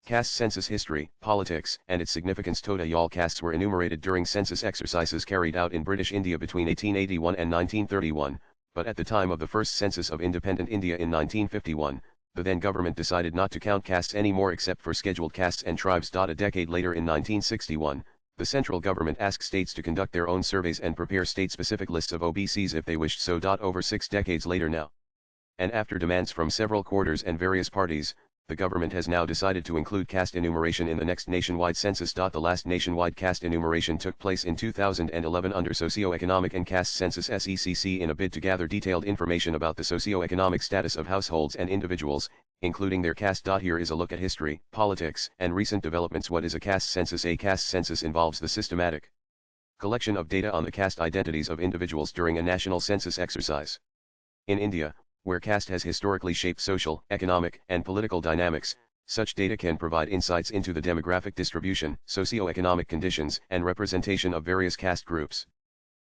Caste census history, politics, and its significance. Total all castes were enumerated during census exercises carried out in British India between 1881 and 1931, but at the time of the first census of independent India in 1951, the then government decided not to count castes anymore except for scheduled castes and tribes. A decade later in 1961, the central government asked states to conduct their own surveys and prepare state-specific lists of OBCs if they wished so. Over 6 decades later now, and after demands from several quarters and various parties, the government has now decided to include caste enumeration in the next nationwide census. The last nationwide caste enumeration took place in 2011 under Socioeconomic and Caste Census (SECC) in a bid to gather detailed information about the socioeconomic status of households and individuals, including their caste. Here is a look at history, politics, and recent developments. What is a caste census? A caste census involves the systematic collection of data on the caste identities of individuals during a national census exercise. In India, where caste has historically shaped social, economic, and political dynamics, such data can provide insights into the demographic distribution, socio-economic conditions, and representation of various caste groups.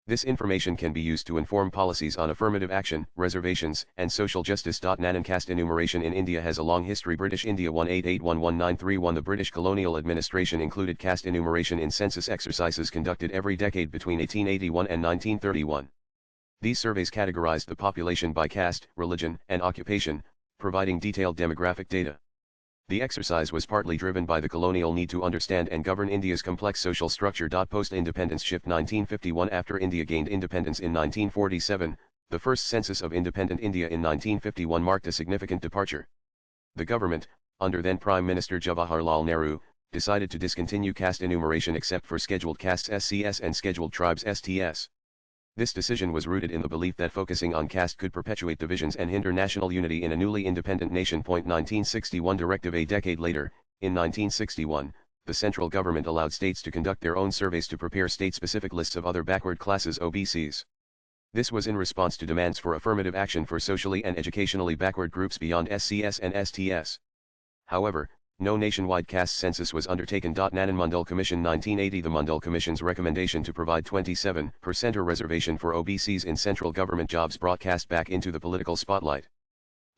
This information can be used to inform policies on affirmative action, reservations, and social justice. Nanan caste enumeration in India has a long history. British India 1881-1931. The British colonial administration included caste enumeration in census exercises conducted every decade between 1881 and 1931. These surveys categorized the population by caste, religion, and occupation, providing detailed demographic data. The exercise was partly driven by the colonial need to understand and govern India's complex social structure. Post-independence shift 1951. After India gained independence in 1947, the first census of independent India in 1951 marked a significant departure. The government, under then Prime Minister Jawaharlal Nehru, decided to discontinue caste enumeration except for scheduled castes (SCS) and scheduled tribes (STS). This decision was rooted in the belief that focusing on caste could perpetuate divisions and hinder national unity in a newly independent nation. 1961 Directive. A decade later, in 1961, the central government allowed states to conduct their own surveys to prepare state-specific lists of other backward classes (OBCs). This was in response to demands for affirmative action for socially and educationally backward groups beyond SCS and STS. However, no nationwide caste census was undertaken. Nanan Mundal Commission 1980. The Mundal Commission's recommendation to provide 27% or reservation for OBCs in central government jobs brought caste back into the political spotlight.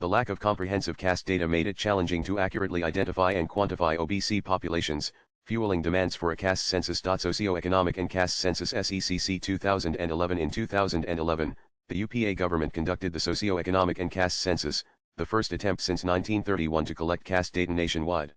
The lack of comprehensive caste data made it challenging to accurately identify and quantify OBC populations, fueling demands for a caste census. Socioeconomic and Caste Census (SECC) 2011. In 2011, the UPA government conducted the Socioeconomic and Caste Census, the first attempt since 1931 to collect caste data nationwide.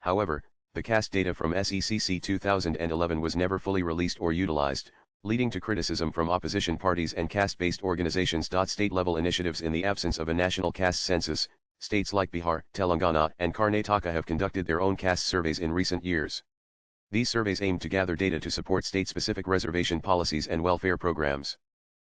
However, the caste data from SECC 2011 was never fully released or utilized, leading to criticism from opposition parties and caste-based organizations. State-level initiatives. In the absence of a national caste census, states like Bihar, Telangana, and Karnataka have conducted their own caste surveys in recent years. These surveys aim to gather data to support state-specific reservation policies and welfare programs.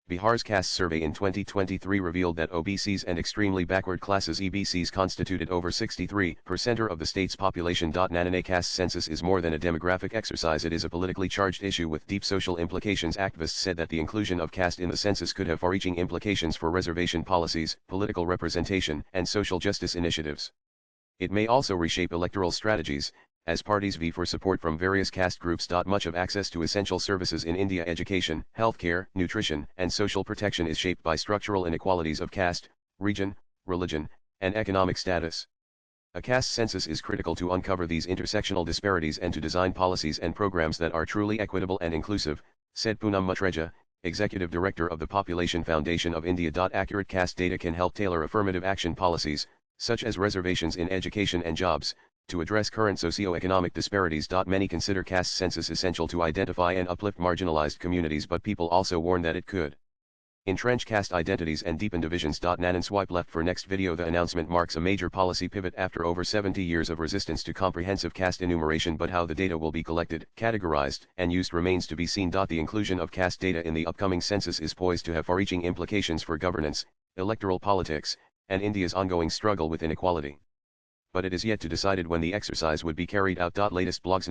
Bihar's caste survey in 2023 revealed that OBCs and extremely backward classes (EBCs) constituted over 63% of the state's population. Nanan caste census is more than a demographic exercise. It is a politically charged issue with deep social implications. Activists said that the inclusion of caste in the census could have far-reaching implications for reservation policies, political representation, and social justice initiatives. It may also reshape electoral strategies, as parties vie for support from various caste groups. Much of access to essential services in India, education, healthcare, nutrition, and social protection, is shaped by structural inequalities of caste, region, religion, and economic status. A caste census is critical to uncover these intersectional disparities and to design policies and programs that are truly equitable and inclusive, said Poonam Mutreja, Executive Director of the Population Foundation of India. Accurate caste data can help tailor affirmative action policies, such as reservations in education and jobs, to address current socio-economic disparities. Many consider caste census essential to identify and uplift marginalized communities, but people also warn that it could entrench caste identities and deepen divisions. Nanan swipe left for next video. The announcement marks a major policy pivot after over 70 years of resistance to comprehensive caste enumeration, but how the data will be collected, categorized, and used remains to be seen. The inclusion of caste data in the upcoming census is poised to have far-reaching implications for governance, electoral politics, and India's ongoing struggle with inequality. But it is yet to decided when the exercise would be carried out. Latest blogs.